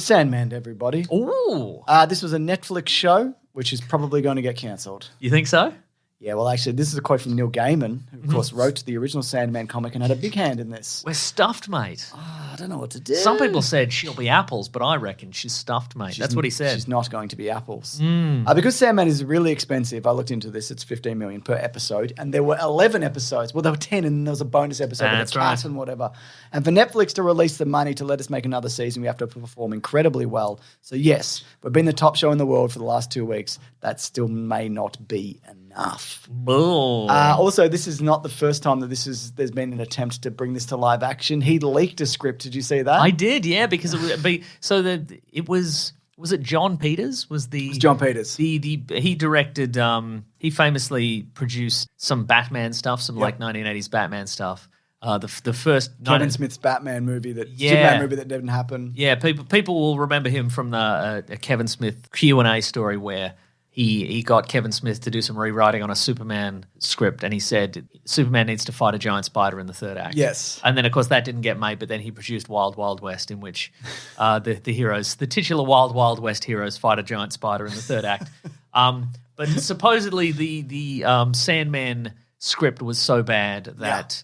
The Sandman, everybody. Ooh. This was a Netflix show, which is probably going to get cancelled. You think so? Yeah, well, actually, this is a quote from Neil Gaiman, who, of course, wrote the original Sandman comic and had a big hand in this. We're stuffed, mate. I don't know what to do. Some people said she'll be apples, but I reckon she's stuffed, mate. That's what he said. She's not going to be apples. Because Sandman is really expensive, I looked into this, it's $15 million per episode, and there were 11 episodes. Well, there were 10, and there was a bonus episode with a cat and whatever. And for Netflix to release the money to let us make another season, we have to perform incredibly well. So, yes, we've been the top show in the world for the last 2 weeks. That still may not be enough. Also, this is not the first time that there's been an attempt to bring this to live action. He leaked a script. Did you see that? I did, yeah, because it was it John Peters? It was John Peters. He directed. He famously produced some Batman stuff, some like 1980s Batman stuff. The first Kevin Smith's Batman movie Superman movie that didn't happen. Yeah, people will remember him from the Kevin Smith Q&A story where he got Kevin Smith to do some rewriting on a Superman script, and he said Superman needs to fight a giant spider in the third act. Yes. And then, of course, that didn't get made, but then he produced Wild Wild West, in which the titular Wild Wild West heroes fight a giant spider in the third act. But supposedly the Sandman script was so bad that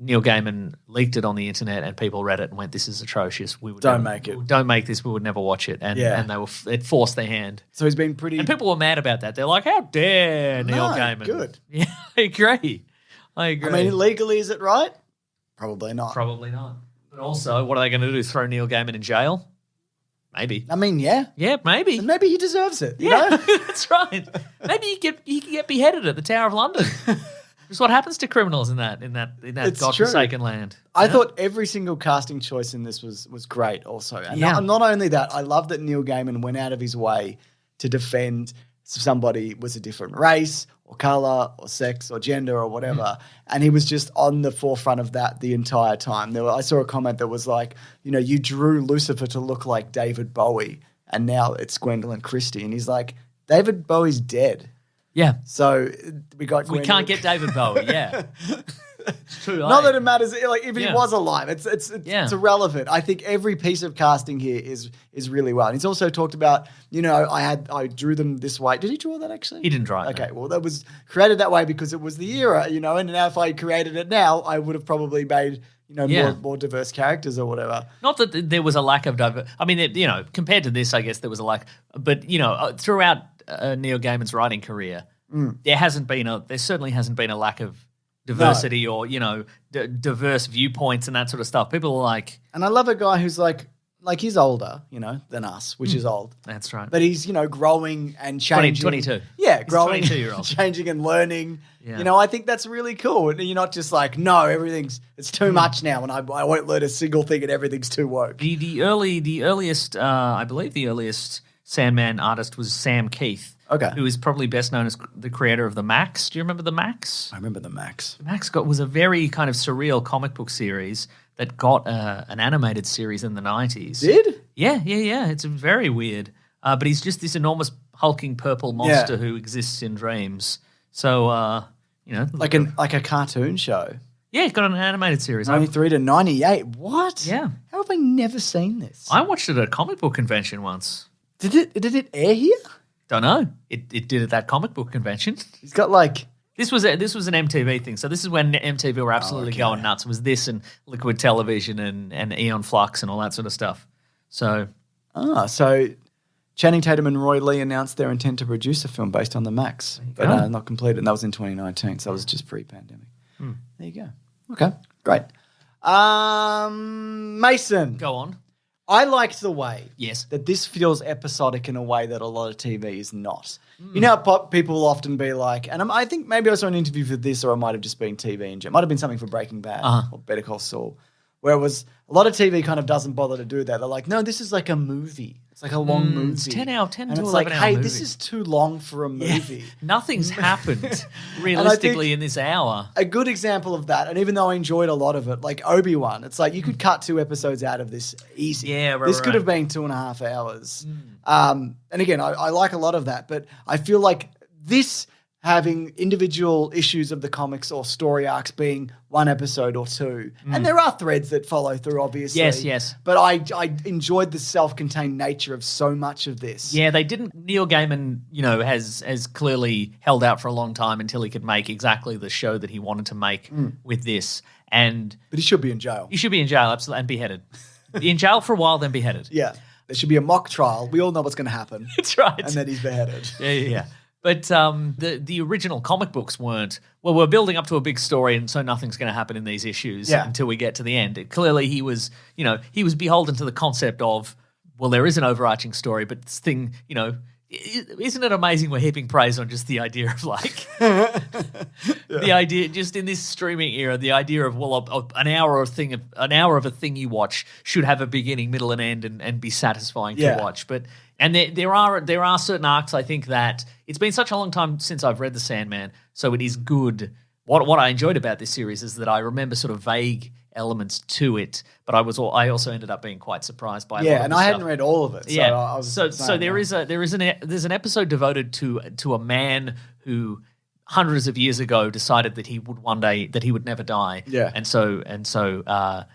Neil Gaiman leaked it on the internet, and people read it and went, "This is atrocious. Don't make this. We would never watch it." And it forced their hand. So he's been pretty. And people were mad about that. They're like, "How dare Neil Gaiman?" Good. Yeah, I agree. I mean, legally, is it right? Probably not. But also, what are they going to do? Throw Neil Gaiman in jail? Maybe. I mean, yeah. Yeah, maybe. And maybe he deserves it. You know? That's right. Maybe he can get beheaded at the Tower of London. It's what happens to criminals in that godforsaken land. I thought every single casting choice in this was great also. And not only that, I love that Neil Gaiman went out of his way to defend somebody was a different race or colour or sex or gender or whatever. And he was just on the forefront of that the entire time. I saw a comment that was like, you drew Lucifer to look like David Bowie and now it's Gwendolyn Christie. And he's like, David Bowie's dead. Yeah. So we can't get David Bowie, yeah. It's true. Not that it matters, like if he was alive, it's irrelevant. I think every piece of casting here is really well. And he's also talked about, I drew them this way. Did he draw that actually? He didn't draw it. Okay, well that was created that way because it was the era, and now if I created it now, I would have probably made more diverse characters or whatever. Not that there was a lack of I mean, compared to this, I guess there was a lack. But throughout Neil Gaiman's writing career, there certainly hasn't been a lack of diversity or diverse viewpoints and that sort of stuff. People are like, and I love a guy who's like he's older, than us, which is old. That's right. But he's growing and changing. 22. Yeah, growing, 22-year-old, changing and learning. Yeah. I think that's really cool. And you're not just like, no, it's too much now, and I won't learn a single thing, and everything's too woke. The earliest, I believe, the earliest Sandman artist was Sam Keith. Okay. Who is probably best known as the creator of the Max. Do you remember the Max? I remember the Max. The Max was a very kind of surreal comic book series that got an animated series in the 90s. Did? Yeah. It's very weird. But he's just this enormous hulking purple monster who exists in dreams. So, like a cartoon show. Yeah, it's got an animated series. 93 to 98. What? Yeah. How have I never seen this? I watched it at a comic book convention once. Did it air here? Don't know. It did at that comic book convention. He's got like... This was an MTV thing. So this is when MTV were absolutely going nuts. It was this and Liquid Television and Eon Flux and all that sort of stuff. So... so Channing Tatum and Roy Lee announced their intent to produce a film based on the Max, but not completed. And that was in 2019, so that was just pre-pandemic. There you go. Okay, great. Mason. Go on. I liked the way that this feels episodic in a way that a lot of TV is not. You know how people will often be like, and I think maybe I saw an interview for this or it might have just been TV in general. It might have been something for Breaking Bad or Better Call Saul, where it was a lot of TV kind of doesn't bother to do that. They're like, no, this is like a movie. It's like a long movie. It's 10 to 11 and it's 11 like, hour hey, movie. this is too long for a movie. Yeah. Nothing's happened realistically in this hour. A good example of that, and even though I enjoyed a lot of it, like Obi-Wan, it's like you could cut 2 episodes out of this easy. Yeah, right. This could have been 2.5 hours. And again, I like a lot of that, but I feel like this having individual issues of the comics or story arcs being one episode or two. And there are threads that follow through, obviously. Yes. But I enjoyed the self-contained nature of so much of this. Yeah, they didn't. Neil Gaiman, has clearly held out for a long time until he could make exactly the show that he wanted to make with this. But he should be in jail. He should be in jail, absolutely, and beheaded. Be in jail for a while, then beheaded. Yeah. There should be a mock trial. We all know what's going to happen. That's right. And then he's beheaded. Yeah. But the original comic books weren't. Well, we're building up to a big story, and so nothing's going to happen in these issues until we get to the end. Clearly, he was beholden to the concept of, well, there is an overarching story, but this thing, isn't it amazing we're heaping praise on just the idea of the idea just in this streaming era, the idea of an hour of a thing you watch should have a beginning, middle, and end, and be satisfying to watch. But there are certain arcs, I think, that it's been such a long time since I've read the Sandman, so it is good. What I enjoyed about this series is that I remember sort of vague elements to it, but I also ended up being quite surprised by a lot of and the I stuff. hadn't read all of it. So Yeah, I was so there's an episode devoted to a man who hundreds of years ago decided that he would never die. Yeah, and so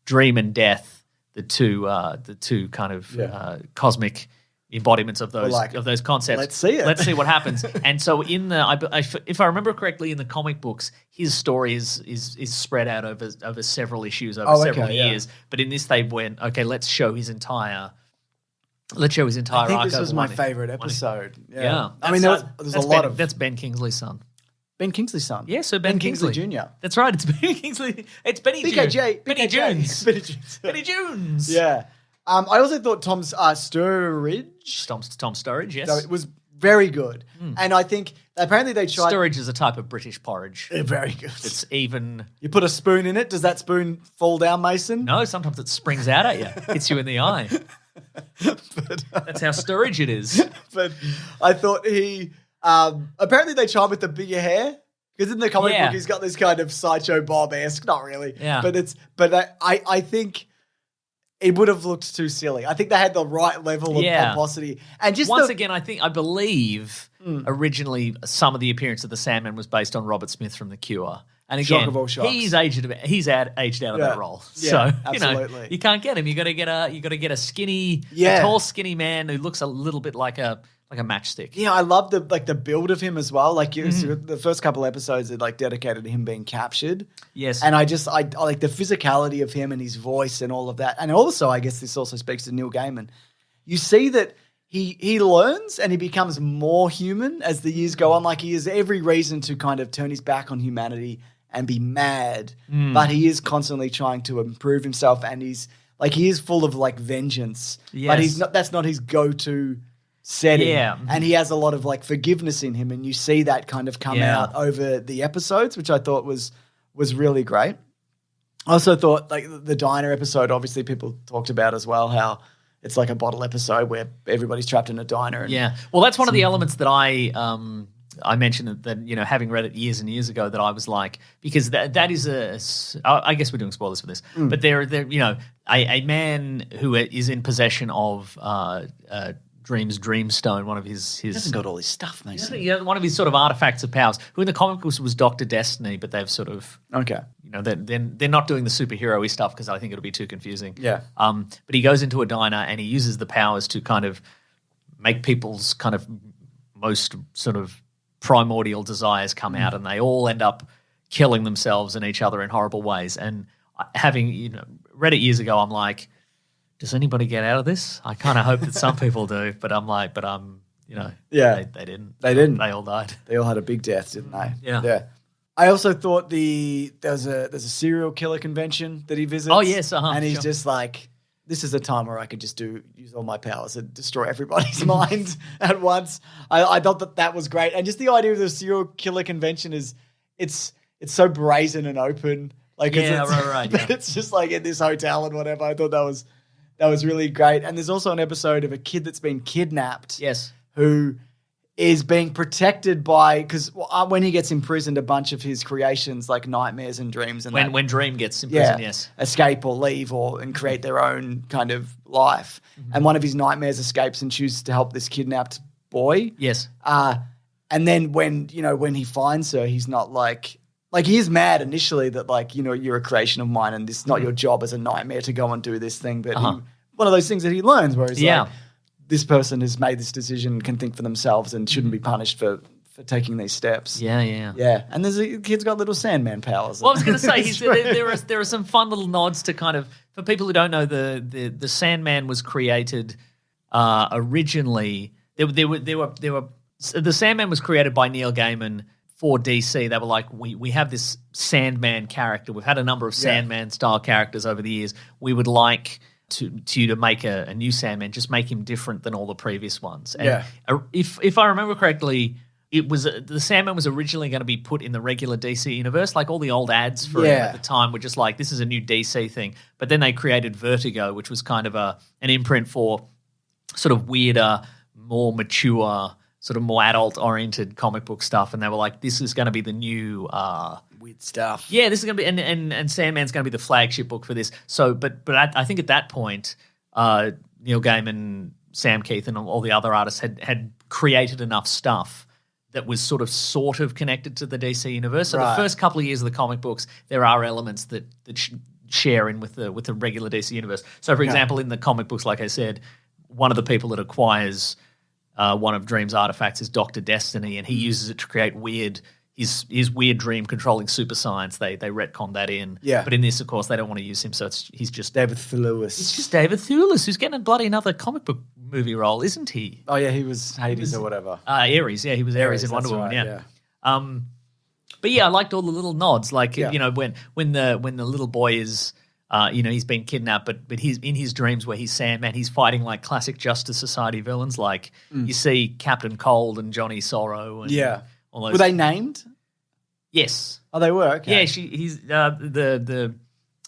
Dream and Death, the two kind of cosmic embodiments of those concepts. Let's see it. Let's see what happens. And so if I remember correctly, in the comic books, his story is spread out over several issues over several years. But in this, they went, okay, let's show his entire. I think this was my favorite episode. Yeah. I mean, there's a lot of that's Ben Kingsley's son. Ben Kingsley's son. Yeah, so Ben Kingsley Jr. That's right. It's Ben Kingsley. It's Benny BKJ. Benny Jones. Benny Jones. Yeah. Yeah. I also thought Tom's Sturridge. Tom Sturridge, yes. So it was very good. And I think apparently they tried. Sturridge is a type of British porridge. Very good. It's even. You put a spoon in it. Does that spoon fall down, Mason? No, sometimes it springs out at you, hits you in the eye. That's how Sturridge it is. But I thought he. Apparently they tried with the bigger hair. Because in the comic book, he's got this kind of Sideshow Bob-esque, not really. Yeah. But I think it would have looked too silly. I think they had the right level of pomposity. And just once again, I believe originally some of the appearance of the Sandman was based on Robert Smith from The Cure. And again, shock of all shocks. he's aged out of that role. Yeah, so absolutely. You can't get him. You got to get a skinny, a tall, skinny man who looks a little bit like a matchstick. Yeah, I love the build of him as well. Like the first couple episodes are dedicated to him being captured. Yes. And I like the physicality of him and his voice and all of that. And also, I guess this also speaks to Neil Gaiman. You see that he learns and he becomes more human as the years go on. Like he has every reason to kind of turn his back on humanity and be mad, but he is constantly trying to improve himself, and he is full of vengeance. Yes. But that's not his go-to setting. Yeah. And he has a lot of forgiveness in him, and you see that kind of come out over the episodes, which I thought was really great. I also thought the diner episode, obviously people talked about as well, how it's like a bottle episode where everybody's trapped in a diner. And well, that's one of the elements that I mentioned that having read it years and years ago, that I was like, because that is I guess we're doing spoilers for this, but there a man who is in possession of Dream's Dreamstone, one of his he hasn't got all his stuff, mate. One of his sort of artifacts of powers, who in the comic books was Dr. Destiny, but they've sort of they're not doing the superhero-y stuff because I think it'll be too confusing. Yeah. But he goes into a diner and he uses the powers to kind of make people's kind of most sort of primordial desires come out, and they all end up killing themselves and each other in horrible ways. And having read it years ago, I'm like, does anybody get out of this? I kind of hope that some people do, but I'm like, they didn't. They didn't. They all died. They all had a big death, didn't they? Yeah. I also thought there's a serial killer convention that he visits. Oh yes, and he's just like, this is a time where I could just use all my powers and destroy everybody's mind at once. I thought that was great. And just the idea of the serial killer convention is it's so brazen and open. Right. Yeah. It's just in this hotel and whatever. I thought that was really great. And there's also an episode of a kid that's been kidnapped. Yes. Who is being protected by, because when he gets imprisoned, a bunch of his creations like nightmares and dreams and when Dream gets imprisoned, yes, escape or leave and create their own kind of life. Mm-hmm. And one of his nightmares escapes and chooses to help this kidnapped boy. Yes. And then when he finds her, he's not like he is mad initially that like, you're a creation of mine and this is not your job as a nightmare to go and do this thing. But one of those things that he learns where he's like, this person has made this decision, can think for themselves and shouldn't be punished for taking these steps. Yeah. And the kid's got little Sandman powers. Well, I was going to say there are some fun little nods to kind of, for people who don't know, the Sandman was created originally. The Sandman was created by Neil Gaiman for DC. They were like, we have this Sandman character. We've had a number of Sandman style characters over the years. We would like to make a new Sandman, just make him different than all the previous ones. And if I remember correctly, it was the Sandman was originally going to be put in the regular DC universe. Like all the old ads for him at the time were just like, this is a new DC thing. But then they created Vertigo, which was kind of an imprint for sort of weirder, more mature, sort of more adult-oriented comic book stuff. And they were like, this is going to be the new weird stuff. Yeah, this is going to be, and Sandman's going to be the flagship book for this. So, but I think at that point, Neil Gaiman, Sam Keith, and all the other artists had created enough stuff that was sort of connected to the DC universe. So the first couple of years of the comic books, there are elements that share in with the regular DC universe. So, for example, in the comic books, like I said, one of the people that acquires one of Dream's artifacts is Dr. Destiny, and he uses it to create his weird dream controlling super science. They retcon that in. Yeah. But in this, of course, they don't want to use him, so he's just David Thewlis. It's just David Thewlis, who's getting bloody another comic book movie role, isn't he? Oh, yeah, he was Hades or whatever. Ares, yeah, he was Ares in Wonder Woman, yeah. But yeah, I liked all the little nods, like when the little boy is, he's been kidnapped, but he's in his dreams where he's Sandman, he's fighting like classic Justice Society villains, like you see Captain Cold and Johnny Sorrow, and all those. Were they named? Yes. Oh, they were. Okay. Yeah, he's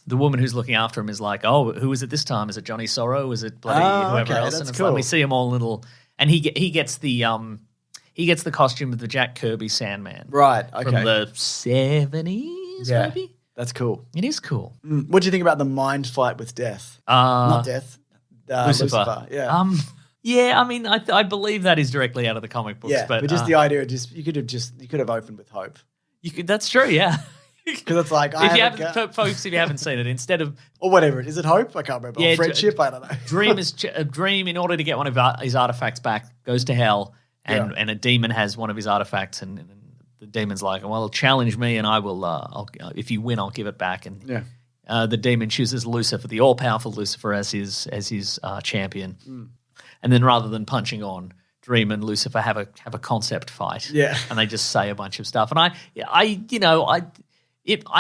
the woman who's looking after him is like, oh, who is it this time? Is it Johnny Sorrow? Is it bloody whoever else? That's and it's cool. like we see them all little, and he gets the costume of the Jack Kirby Sandman, right? Okay, from the 70s, maybe. That's cool. It is cool. What do you think about the mind fight with Death? Not Death, Lucifer. Yeah. Yeah, I mean, I believe that is directly out of the comic books. Yeah, but just the idea of you could have opened with hope. That's true. Yeah. Because it's like, folks, if you haven't seen it, instead of or whatever, is it hope? I can't remember. Yeah, friendship. I don't know. Dream. In order to get one of his artifacts back, goes to hell, and a demon has one of his artifacts, and the demon's like, "Well, challenge me, and I will. If you win, I'll give it back." And the demon chooses Lucifer, the all-powerful Lucifer, as his champion. And then rather than punching on, Dream and Lucifer have a concept fight. Yeah, and they just say a bunch of stuff, and I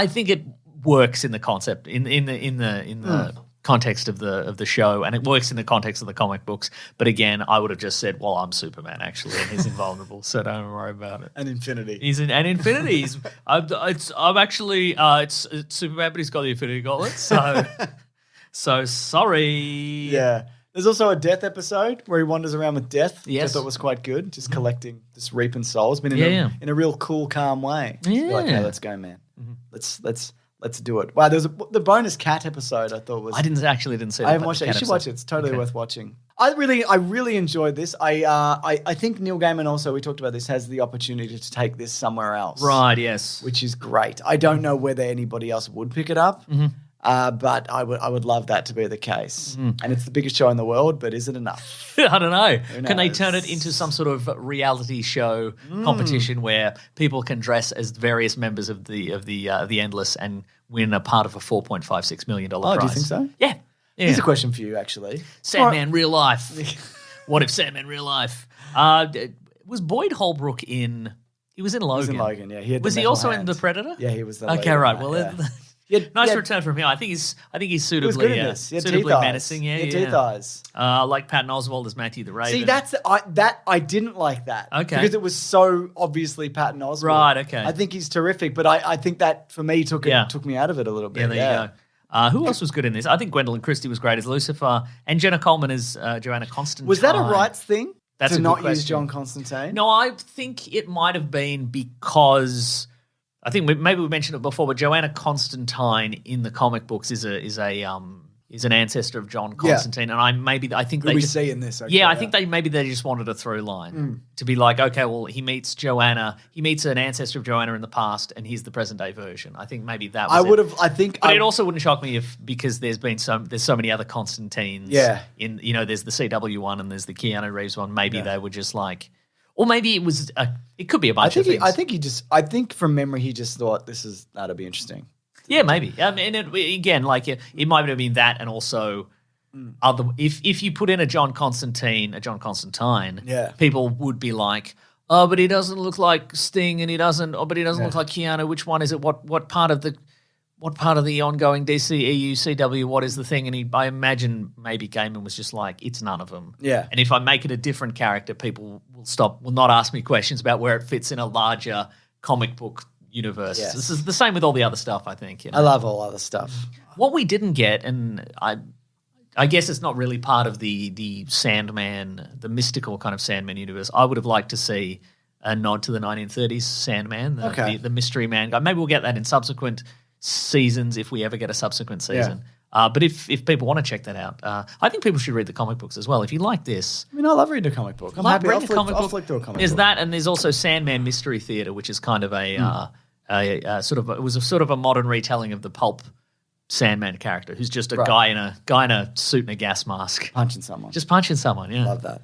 think it works in the concept in the context of the show, and it works in the context of the comic books. But again, I would have just said, "Well, I'm Superman actually, and he's invulnerable, so don't worry about it." And Infinity, I'm actually it's Superman, but he's got the Infinity Gauntlet. So sorry. Yeah. There's also a Death episode where he wanders around with Death, which I Yes. thought was quite good, just collecting, just reaping souls, but in a real cool, calm way. Just be like, hey, let's go, man. Let's do it. Wow, there's the bonus cat episode. I thought was. I didn't see that. I haven't watched it. You should watch it. It's totally worth watching. I really enjoyed this. I think Neil Gaiman also, we talked about this, has the opportunity to take this somewhere else. Right. Yes. Which is great. I don't know whether anybody else would pick it up. But I would love that to be the case. And it's the biggest show in the world, but is it enough? I don't know. Can they turn it into some sort of reality show competition where people can dress as various members of the Endless and win a part of a $4.56 million prize? Do you think so? Yeah. Here's a question for you, actually. Sandman real life. What if Sandman real life? Was Boyd Holbrook in? He was in Logan. He was in Logan. Yeah. Was he also in The Predator? Yeah, he was. Okay, right. Well. Nice return from him. I think he's suitably menacing. Yeah, teeth eyes. Like Patton Oswalt as Matthew the Raven. See, I didn't like that. Okay, because it was so obviously Patton Oswalt. Right. Okay. I think he's terrific, but I think that for me took me out of it a little bit. Yeah, there you go. Who else was good in this? I think Gwendolyn Christie was great as Lucifer, and Jenna Coleman as Joanna Constantine. Was that a rights thing? That's to a not good question. Use John Constantine? No, I think it might have been because. I think maybe we mentioned it before, but Joanna Constantine in the comic books is a is an ancestor of John Constantine, and I think who they we just see in this. Okay, I think they just wanted a through line to be like, okay, well, he meets Joanna, he meets an ancestor of Joanna in the past, and he's the present day version. I think maybe that was but it also wouldn't shock me because there's so many other Constantines. Yeah, in there's the CW one and there's the Keanu Reeves one. Maybe they were just like, or maybe it could be a bunch of things. I think from memory he just thought that'll be interesting. Yeah, maybe. I mean, again, like it might have been that, and also other. If you put in a John Constantine, people would be like, "Oh, but he doesn't look like Sting, and he doesn't. Oh, but he doesn't look like Keanu. Which one is it? What part of the ongoing DCEU CW? What is the thing?" And I imagine maybe Gaiman was just like, "It's none of them." Yeah. And if I make it a different character, people will not ask me questions about where it fits in a larger comic book universe. Yes. This is the same with all the other stuff, I think. I love all other stuff. What we didn't get, and I guess it's not really part of the Sandman, the mystical kind of Sandman universe. I would have liked to see a nod to the 1930s Sandman, the mystery man guy. Maybe we'll get that in subsequent seasons if we ever get a subsequent season. But if people want to check that out, I think people should read the comic books as well. If you like this, I love reading a comic book. I'm happy. I'll flick through a comic book. There's that, and there's also Sandman Mystery Theater, which is kind of a sort of a modern retelling of the pulp Sandman character, who's just a guy in a suit and a gas mask, punching someone. Just punching someone. Yeah, love that.